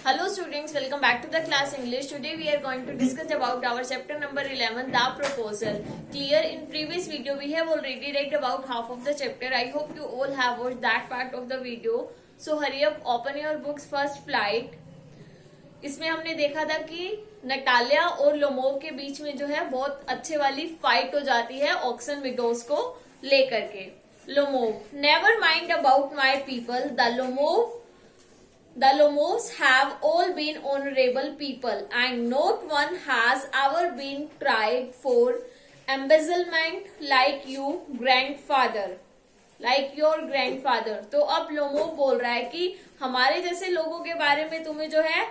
Hello students, welcome back to the class English. Today we are going to discuss about our chapter number 11, the proposal. Clear, in previous video we have already read about half of the chapter. I hope you all have watched that part of the video. So hurry up, open your books, first flight. इसमें हमने देखा था कि Natalia और Lomov के बीच में जो है बहुत अच्छे वाली फाइट हो जाती है ऑक्सन विडोज को लेकर के. Lomov, never mind about my people. The Lomos have all been honorable people, and not one has ever been tried for embezzlement like your grandfather. तो अब लोमो बोल रहा है कि हमारे जैसे लोगों के बारे में तुम्हें जो है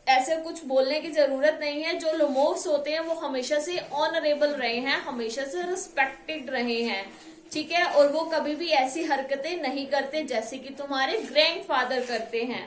ऐसे कुछ बोलने की जरूरत नहीं है. जो लोमोस होते हैं वो हमेशा से ऑनरेबल रहे हैं, हमेशा से रिस्पेक्टेड रहे हैं, ठीक है, और वो कभी भी ऐसी हरकतें नहीं करते जैसे कि तुम्हारे ग्रैंडफादर करते हैं.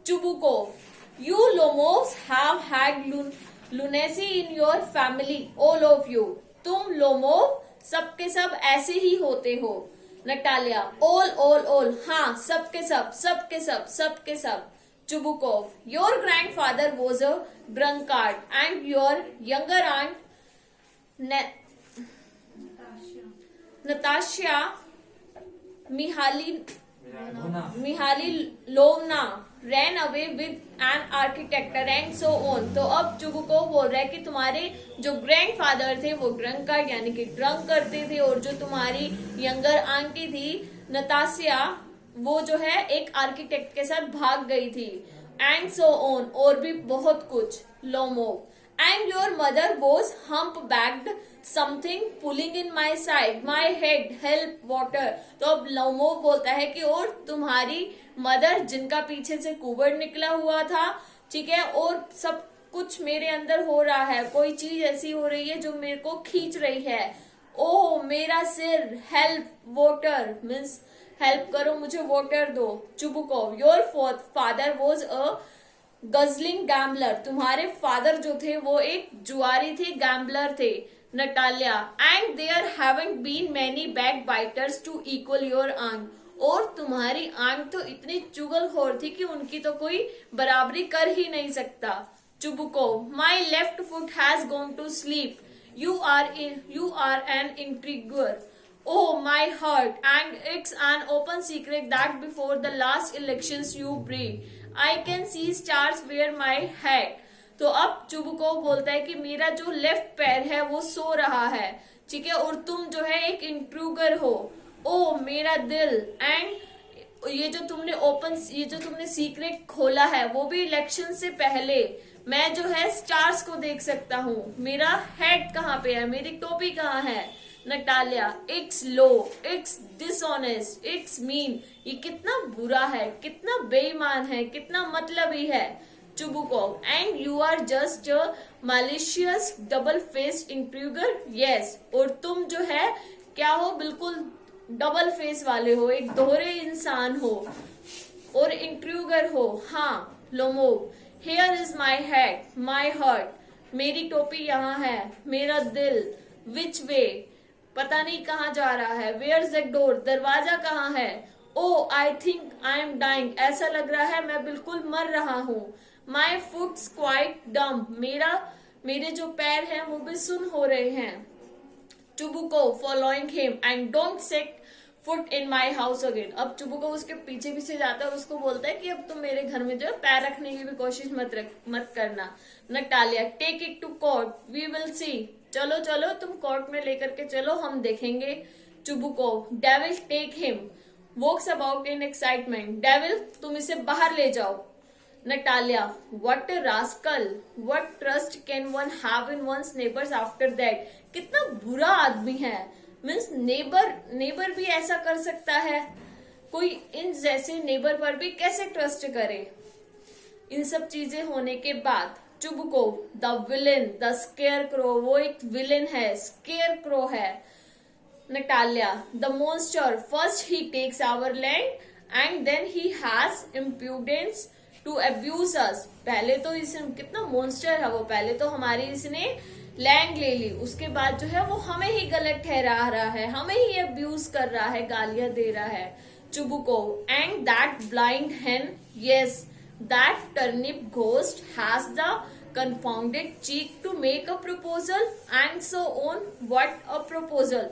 Chubukov, you Lomovs have had lunacy in your family, all of you. तुम लोमोव सबके सब ऐसे ही होते हो. नटालिया, ऑल, हाँ सबके सब. Chubukov, your grandfather was a drunkard and your younger aunt Natasha Mikhailovna ran away with an architect and so on. तो अब चुबुकोव बोल रहा है कि तुम्हारे जो ग्रैंडफादर थे वो ड्रंकार्ड यानी कि ड्रंक करते थे, और जो तुम्हारी यंगर आंटी थी नताशिया वो जो है एक आर्किटेक्ट के साथ भाग गई थी. एंड सो ऑन, और भी बहुत कुछ. Lomov, and your mother was humpbacked, something pulling in my side, my head, help, water. तो अब लोमोव बोलता है कि और तुम्हारी मदर जिनका पीछे से कुबड़ निकला हुआ था, ठीक है, और सब कुछ मेरे अंदर हो रहा है, कोई चीज ऐसी हो रही है जो मेरे को खींच रही है. ओह मेरा सिर, हेल्प, वाटर मीन्स हेल्प करो, मुझे वाटर दो. Chubukov, your father was a guzzling gambler. तुम्हारे फादर जो थे वो एक जुआरी थे, गैम्बलर थे. Natalia, and there haven't been many backbiters to equal your aunt. और तुम्हारी आंट तो इतनी चुगलखोर थी कि उनकी तो कोई बराबरी कर ही नहीं सकता. Chubukov, my left foot has gone to sleep, you are an intriguer. Oh my heart, and it's an open secret that before the last elections you breathed. I can see stars where my hat. तो अब Chubukov बोलता है कि मेरा जो left पैर है वो सो रहा है, ठीक है, और तुम जो है एक इंट्रूगर हो. ओ मेरा दिल, एंड ये जो तुमने सीक्रेट खोला है वो भी इलेक्शन से पहले. मैं जो है स्टार्स को देख सकता हूँ. मेरा हेड कहाँ पे है, मेरी टोपी कहाँ है. Natalia, it's low, it's dishonest, it's mean. ये कितना बुरा है, कितना बेईमान है, कितना मतलबी है. Chubukov, and you are just a malicious double faced intriguer. Yes, और तुम जो है क्या हो, बिल्कुल डबल फेस वाले हो, एक दोहरे इंसान हो और इंट्रूगर हो. हाँ. Lomov, here is my head, my heart. मेरी टोपी यहाँ है, मेरा दिल. विच वे, पता नहीं कहाँ जा रहा है. वेयर इज द डोर, दरवाजा कहाँ है. Oh I think I am dying, ऐसा लग रहा है मैं बिल्कुल मर रहा हूँ. माई फुट्स क्वाइट डम, मेरे जो पैर हैं वो भी सुन हो रहे हैं. Chubukov, following him, and don't set foot in my house again. अब चुबुकोव उसके पीछे जाता है और उसको बोलता है कि अब तुम मेरे घर में जो है पैर रखने की भी कोशिश मत करना. Natalia, take it to court, we will see. चलो तुम कोर्ट में लेकर के चलो, हम देखेंगे. Chubukov, devil take him, walks about in excitement. Devil, तुम इसे बाहर ले जाओ. Natalia, what a rascal, what trust can one have in one's neighbours after that. कितना बुरा आदमी है, मीन्स नेबर भी ऐसा कर सकता है. कोई इन जैसे नेबर पर भी कैसे ट्रस्ट करे इन सब चीजें होने के बाद. Chubukov, the villain, the scarecrow, वो एक विलेन है, स्केयर क्रो है. Natalia, the monster, first he takes our land and then he has impudence to abuse us. पहले तो इसे कितना मॉन्स्टर है वो, पहले तो हमारी इसने लैंड ले ली, उसके बाद जो है वो हमें ही गलत ठहरा रहा है, हमें ही अब्यूज कर रहा है, गालियां दे रहा है. Chubuko, and that blind hen, yes, That turnip ghost has the confounded cheek to make a proposal and so on. What a proposal!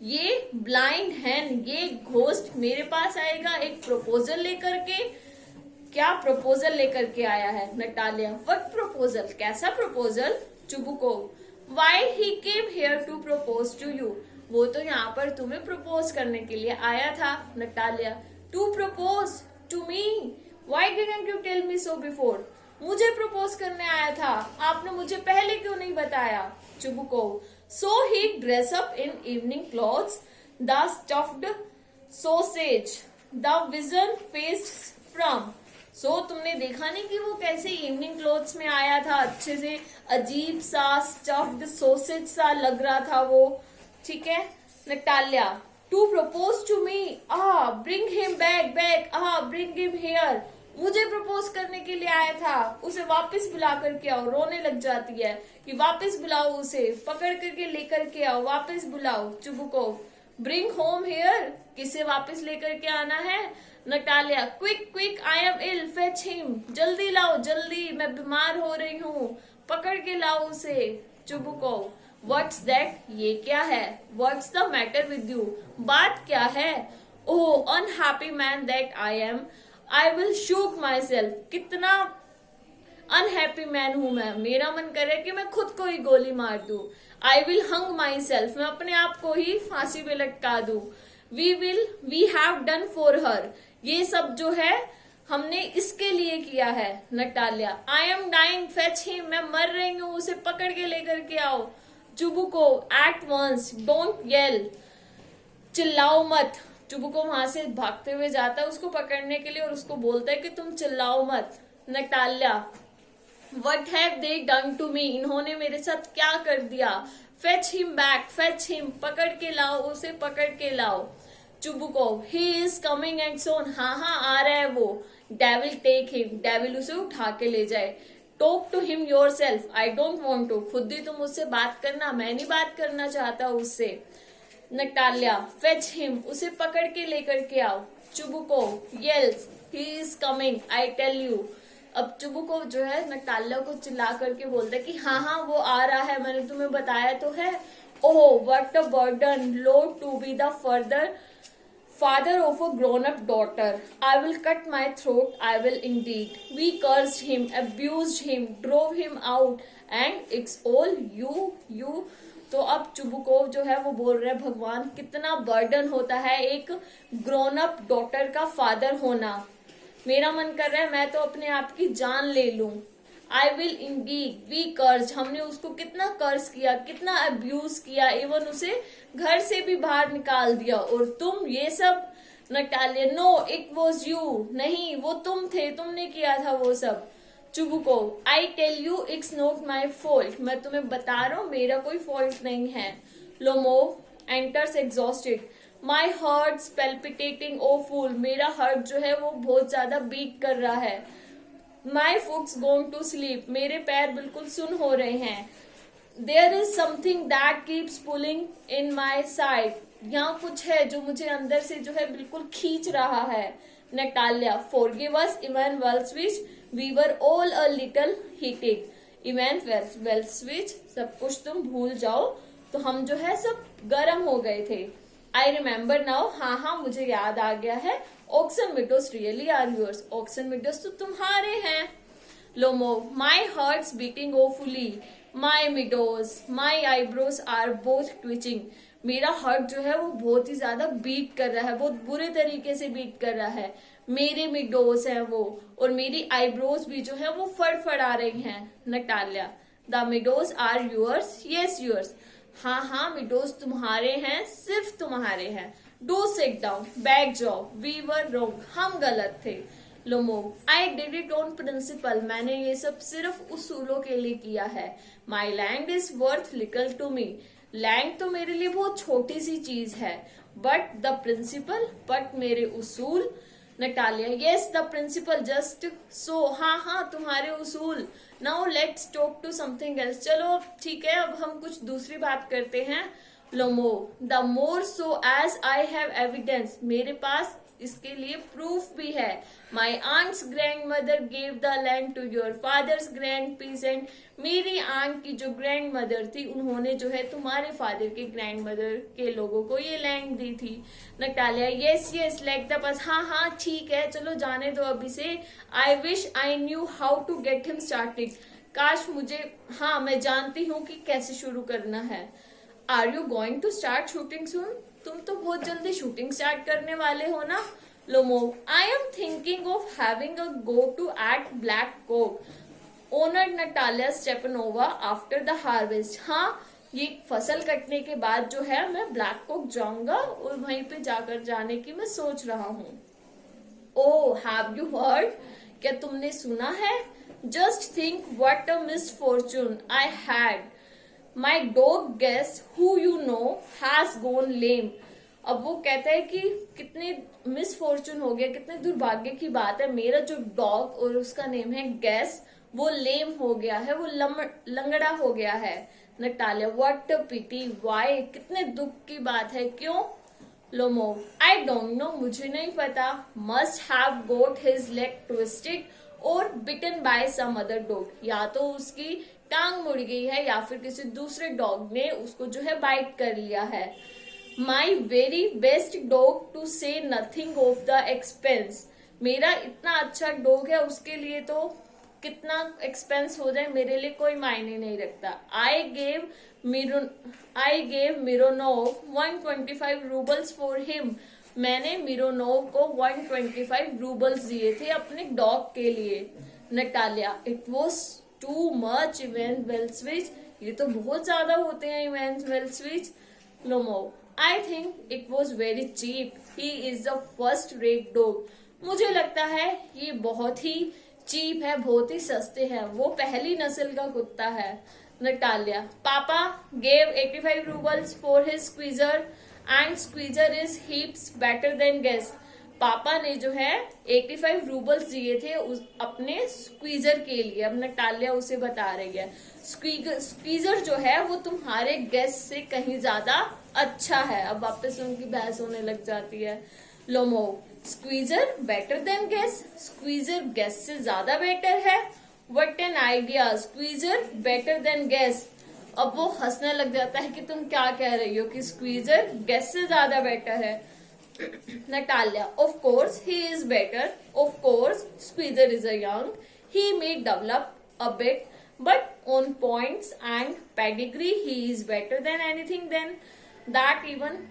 ये ब्लाइंड हैन, ये घोस्ट मेरे पास आएगा एक प्रपोजल लेकर के। क्या प्रपोजल लेकर के आया है? Natalia, what proposal? कैसा proposal? Chubukov, why he came here to propose to you? वो तो यहाँ पर तुम्हें प्रपोज करने के लिए आया था। Natalia, to propose to me? Why didn't you tell me so before? मुझे प्रपोज करने आया था, आपने मुझे पहले क्यों नहीं बताया? Chubukov, so he dress up in evening clothes, the stuffed sausage, the vision face from. सो तुमने देखा नहीं कि वो कैसे इवनिंग क्लोथ्स में आया था, अच्छे से अजीब सा स्टफ्ड सॉसेज सा लग रहा था वो। ठीक है। Natalia, to propose to me, bring him back back, bring him here. मुझे प्रपोज करने के लिए आया था, उसे वापस बुला करके आओ। रोने लग जाती है कि वापस बुलाओ उसे, पकड़ करके लेकर के आओ, वापस बुलाओ। चुबुकोव, ब्रिंग होम हियर, किसे वापस लेकर के आना है? Natalia, quick quick, I am ill, fetch him, जल्दी लाओ जल्दी, मैं बीमार हो रही हूँ, पकड़ के लाओ उसे। चुबुकोव, व्हाट्स दैट, ये क्या है? What's the matter with you, बात क्या है? Oh unhappy man that I am, I will shoot myself, कितना अनहैप्पी मैन हूं मैं, मेरा मन करे कि मैं खुद को ही गोली मार दूं। I will hung my self, मैं अपने आप को ही फांसी पे लटका दूं। We have done for her, ये सब जो है हमने इसके लिए किया है। Natalia, I am dying, fetch him, मैं मर रही हूँ, उसे पकड़ के लेकर के आओ। Chubukov, at once, don't yell, चिल्लाओ मत। चुबुकोव वहां से भागते हुए जाता है उसको पकड़ने के लिए और उसको बोलता है कि तुम चिल्लाओ मत। Natalia, what have they done to me, इन्होंने मेरे साथ क्या कर दिया? Fetch him back, fetch him, पकड़ के लाओ उसे, पकड़ के लाओ। Chubukov, he is coming and soon, हाँ आ रहा है वो। डेविल टेक हिम, डेविल उसे उठा के ले जाए। Talk to him yourself, I don't want to, खुद ही तुम उससे बात करना, मैं नहीं बात करना चाहता उससे। नटालिया, फेच हिम, उसे पकड़ के लेकर के आओ। Chubukov, yells, he is coming, I tell you. अब चुबुकोव जो है नटालिया को चिल्ला करके बोलता है कि हाँ वो आ रहा है, मैंने तुम्हें बताया तो है। Oh what a burden, load to be the further father of a grown-up daughter. I will cut my throat, I will indeed. We cursed him, abused him, drove him out, and it's all you. तो अब Chubukov जो है वो बोल रहे हैं भगवान कितना बर्डन होता है एक ग्रोन अप डॉटर का फादर होना। मेरा मन कर रहा है मैं तो अपने आप की जान ले लूं। आई विल इंडीड, वी कर्ज, हमने उसको कितना कर्ज किया, कितना अब्यूज किया, इवन उसे घर से भी बाहर निकाल दिया। और तुम ये सब? Natalia, no it was you, नहीं वो तुम थे, तुमने किया था वो सब। Chubukov, I tell you it's not my fault, मैं तुम्हें बता रहा हूँ मेरा कोई फॉल्ट नहीं है। Lomov enters exhausted, my heart palpitating oh fool, मेरा हार्ट जो है वो बहुत ज्यादा बीट कर रहा है। My foot's going to sleep, मेरे पैर बिल्कुल सुन हो रहे हैं। There is something that keeps pulling in my side, यहाँ कुछ है जो मुझे अंदर से जो है बिल्कुल खींच रहा है। Natalia, forgive us Ivan Vassilevitch, we were all a little heated. Ivan Vassilevitch, सब कुछ तुम भूल जाओ, तो हम जो है सब गर्म हो गए थे। आई रिमेम्बर नाउ, हाँ मुझे याद आ गया है। Oxen Meadows really are yours, Oxen Meadows तो तुम्हारे हैं। Lomov, my heart's beating awfully, my meadows, my eyebrows are both twitching, मेरा हार्ट जो है वो बहुत ही ज्यादा बीट कर रहा है, बहुत बुरे तरीके से बीट कर रहा है। मेरे मिडोज हैं वो, और मेरी आईब्रोज भी जो है वो फड़फड़ा रही हैं। Natalia, the meadows are yours, yes yours, हाँ मिडोज तुम्हारे हैं, सिर्फ तुम्हारे हैं। डू सिट डाउन, बैक जाओ, वी वर रॉन्ग, हम गलत थे। Lomov, I did it on principle, मैंने ये सब सिर्फ उसूलों के लिए किया है। My land is worth little to me, land तो मेरे लिए बहुत छोटी सी चीज है। बट द प्रिंसिपल, बट मेरे उसूल। Natalia, yes the principle, just so, हाँ तुम्हारे उसूल। Now let's talk to something else, चलो ठीक है अब हम कुछ दूसरी बात करते हैं। Lomov, the more so as I have evidence, मेरे पास इसके लिए प्रूफ भी है। My aunt's grandmother gave the land to your father's grand peasant. मेरी आंट की जो ग्रैंड मदर थी उन्होंने जो है तुम्हारे फादर के ग्रैंड मदर के लोगों को ये लैंड दी थी। Natalia yes yes like the bus, हाँ हाँ ठीक है चलो जाने दो अभी से। I wish I knew how to get him started. काश मुझे, हाँ मैं जानती हूँ कि कैसे शुरू करना है। Are you going to start shooting soon. तुम तो बहुत जल्दी शूटिंग स्टार्ट करने वाले हो ना। Lomov I am thinking of having a go to at black cock owner Natalia Stepanova after the harvest. हाँ ये फसल कटने के बाद जो है मैं ब्लैक कॉक जाऊंगा और वहीं पे जाने की मैं सोच रहा हूँ। ओह हैव यू हर्ड, क्या तुमने सुना है। Just think what a misfortune I had. My dog guess who you know has gone lame. अब वो कहता है कि कितने मिसफॉर्चून हो गया, कितने दुर्भाग्य की बात है, मेरा जो डॉग और उसका नेम है गैस वो लेम हो गया है, वो लंगड़ा हो गया है। Natalia what a pity, why, कितने दुख की बात है, क्यों। लोमोव आई डोंट नो, मुझे नहीं पता। Must have got his leg twisted और बिटन बाय सम अदर डॉग। या तो उसकी टांग मुड़ गई है या फिर किसी दूसरे डॉग ने उसको जो है बाइट कर लिया है। My very best dog to say nothing of the expense. मेरा इतना अच्छा डॉग है, उसके लिए तो कितना एक्सपेंस हो जाए मेरे लिए कोई मायने नहीं रखता। I gave Mironov 125 roubles for him. मैंने मिरोनोव को 125 रूबल्स दिए थे अपने डॉग के लिए। Natalia it was too much Ivan Vassilevitch. ये तो बहुत ज्यादा होते हैं Ivan Vassilevitch. Lomov I think it was very cheap, he is the first rate dog. मुझे लगता है ये बहुत ही चीप है, बहुत ही सस्ते हैं, वो पहली नस्ल का कुत्ता है। Natalia papa gave 85 roubles for his Squeezer and Squeezer is heaps better than Guess. पापा ने जो है 85 रूबल्स दिए थे अपने स्क्वीजर के लिए। अब नटालिया उसे बता रही है स्क्वीजर जो है वो तुम्हारे गेस से कहीं ज्यादा अच्छा है। अब वापस उनकी बहस होने लग जाती है। Lomov Squeezer better than Guess, Squeezer Guess से ज्यादा बेटर है। What an idea, Squeezer better than Guess. अब वो हंसने लग जाता है कि तुम क्या कह रही हो कि स्क्वीजर गेस से ज्यादा बेटर है। Natalia, of course he is better. Of course, Squeezer is a young. He may develop a bit, but on points and pedigree, he is better than anything than that even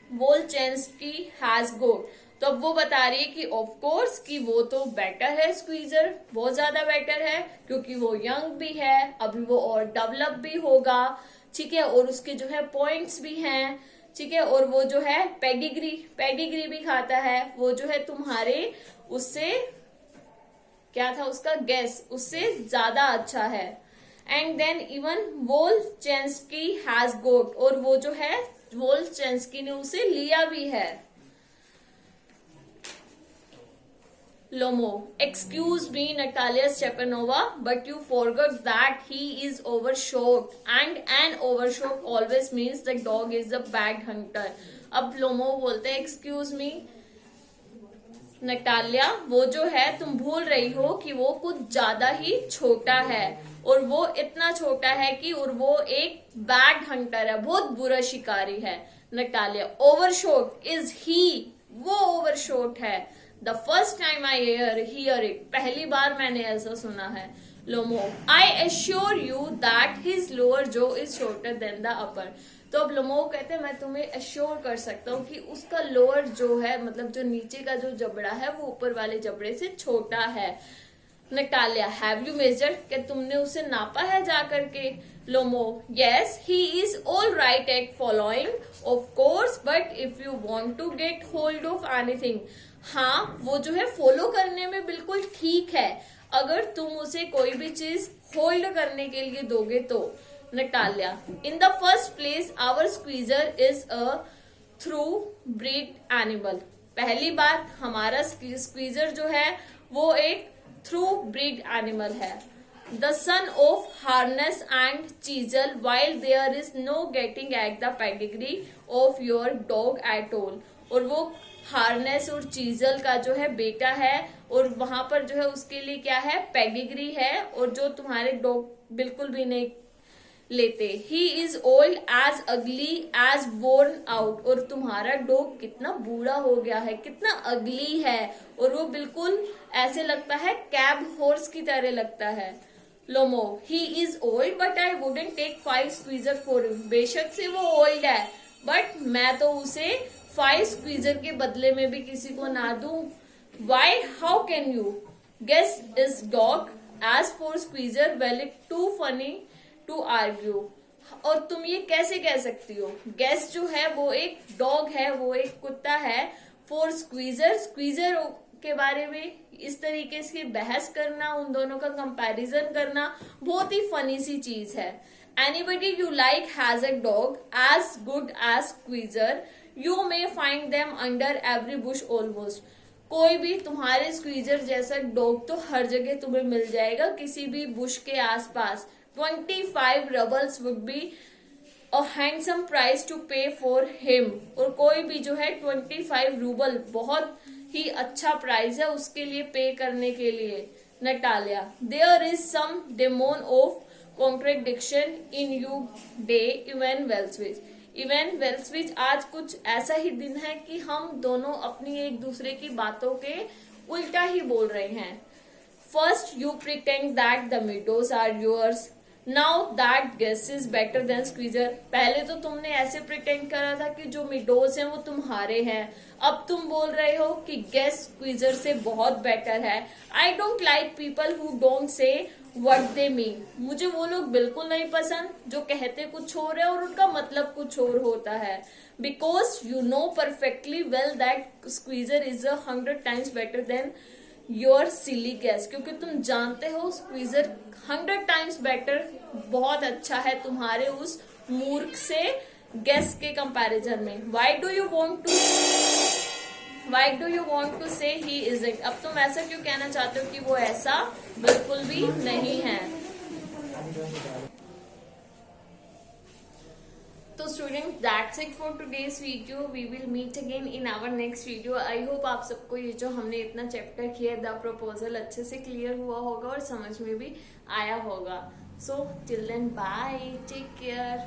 Volchansky has got. तो अब वो बता रही है कि of course कि वो तो बेटर है, स्क्वीजर बहुत ज्यादा बेटर है क्योंकि वो यंग भी है, अभी वो और डेवलप भी होगा, ठीक है, और उसके जो है पॉइंट्स भी हैं, ठीक है, और वो जो है पेडिग्री भी खाता है, वो जो है तुम्हारे उससे क्या था उसका गेस उससे ज्यादा अच्छा है। एंड देन इवन वोल्चेंस्की हैज गोट, और वो जो है वोल्चेंस्की ने उसे लिया भी है। Lomo, excuse me, Natalia Stepanova, but you forgot that he is overshot, and an overshot always means the dog is a bad hunter. अब लोमो बोलते हैं एक्सक्यूज मी नटालिया, वो जो है तुम भूल रही हो कि वो कुछ ज्यादा ही छोटा है, और वो इतना छोटा है कि और वो एक बैड हंटर है, बहुत बुरा शिकारी है। नटालिया ओवरशॉट इज ही, वो ओवरशॉट है। The first time I hear it, पहली बार मैंने ऐसा सुना है। Lomov I assure you that his lower jaw is shorter than the upper. तो अब लोमो कहते हैं मैं तुम्हें एश्योर कर सकता हूँ कि उसका लोअर जो है मतलब जो नीचे का जो जबड़ा है वो ऊपर वाले जबड़े से छोटा है। नटालिया हैव यू मेजर, क्या तुमने उसे नापा है जाकर के। Lomov yes he is all right at following of course, but if you want to get hold of anything, हाँ वो जो है फॉलो करने में बिल्कुल ठीक है अगर तुम उसे कोई भी चीज होल्ड करने के लिए दोगे तो। Natalia in the first place our Squeezer is a thoroughbred animal. पहली बात हमारा स्क्वीजर जो है वो एक थ्रू ब्रीड एनिमल है। The son of Harness and Chisel while there is no getting at the pedigree of your dog at all, और वो हार्नेस और चीजल का जो है बेटा है, और वहां पर जो है उसके लिए क्या है, पेडिग्री है, और जो तुम्हारे डॉग बिल्कुल भी नहीं लेते। ही इज ओल्ड एज अगली एज बोर्न आउट, और तुम्हारा डॉग कितना बूढ़ा हो गया है, कितना अगली है, और वो बिल्कुल ऐसे लगता है कैब हॉर्स की तरह लगता है। Lomov, he is old but I wouldn't take 5 squeezer for him, बेशक से वो ओल्ड है बट मैं तो उसे 5 स्क्वीजर के बदले में भी किसी को ना दूं। Why, how can you Guess is dog as for Squeezer, well it too funny to argue. और तुम ये कैसे कह सकती हो, गेस जो है वो एक डॉग है, वो एक कुत्ता है, फॉर स्क्वीजर, स्क्वीजर के बारे में इस तरीके से बहस करना, उन दोनों का कंपैरिजन करना बहुत ही फनी सी चीज है। Anybody you like has a dog as good as Squeezer, you may find them under every bush almost, कोई भी तुम्हारे स्क्वीजर जैसा डॉग तो हर जगह तुम्हें मिल जाएगा, किसी भी बुश के आसपास। 25 rubles would be a handsome price to pay for him, और कोई भी जो है 25 रूबल बहुत ही अच्छा प्राइस है उसके लिए पे करने के लिए। Natalia, there is some demon of contradiction in you today Ivan Vassilevitch, Ivan Vassilevitch, आज कुछ ऐसा ही दिन है कि हम दोनों अपनी एक दूसरे की बातों के उल्टा ही बोल रहे हैं। First you pretend that the meadows are yours, now that Guess is better than Squeezer, पहले तो तुमने ऐसे प्रिटेंड करा था कि जो मिडोज हैं वो तुम्हारे हैं, अब तुम बोल रहे हो कि गेस स्क्वीजर से बहुत बेटर है। I don't like people who don't say what they mean, मुझे वो लोग बिल्कुल नहीं पसंद जो कहते कुछ और है और उनका मतलब कुछ और होता है। Because you know perfectly well that squeezer is 100 times better than your silly gas, क्योंकि तुम जानते हो स्क्वीजर 100 times बेटर, बहुत अच्छा है तुम्हारे उस मूर्ख से गैस के कंपैरिजन में। Why do you want to say he is it, अब तुम ऐसा क्यों कहना चाहते हो कि वो ऐसा बिल्कुल भी नहीं है। तो student, that's it for today's video, we will meet again in our next video. I hope आप सबको ये जो हमने इतना चैप्टर किया द प्रपोजल अच्छे से क्लियर हुआ होगा और समझ में भी आया होगा। So till then bye, take care.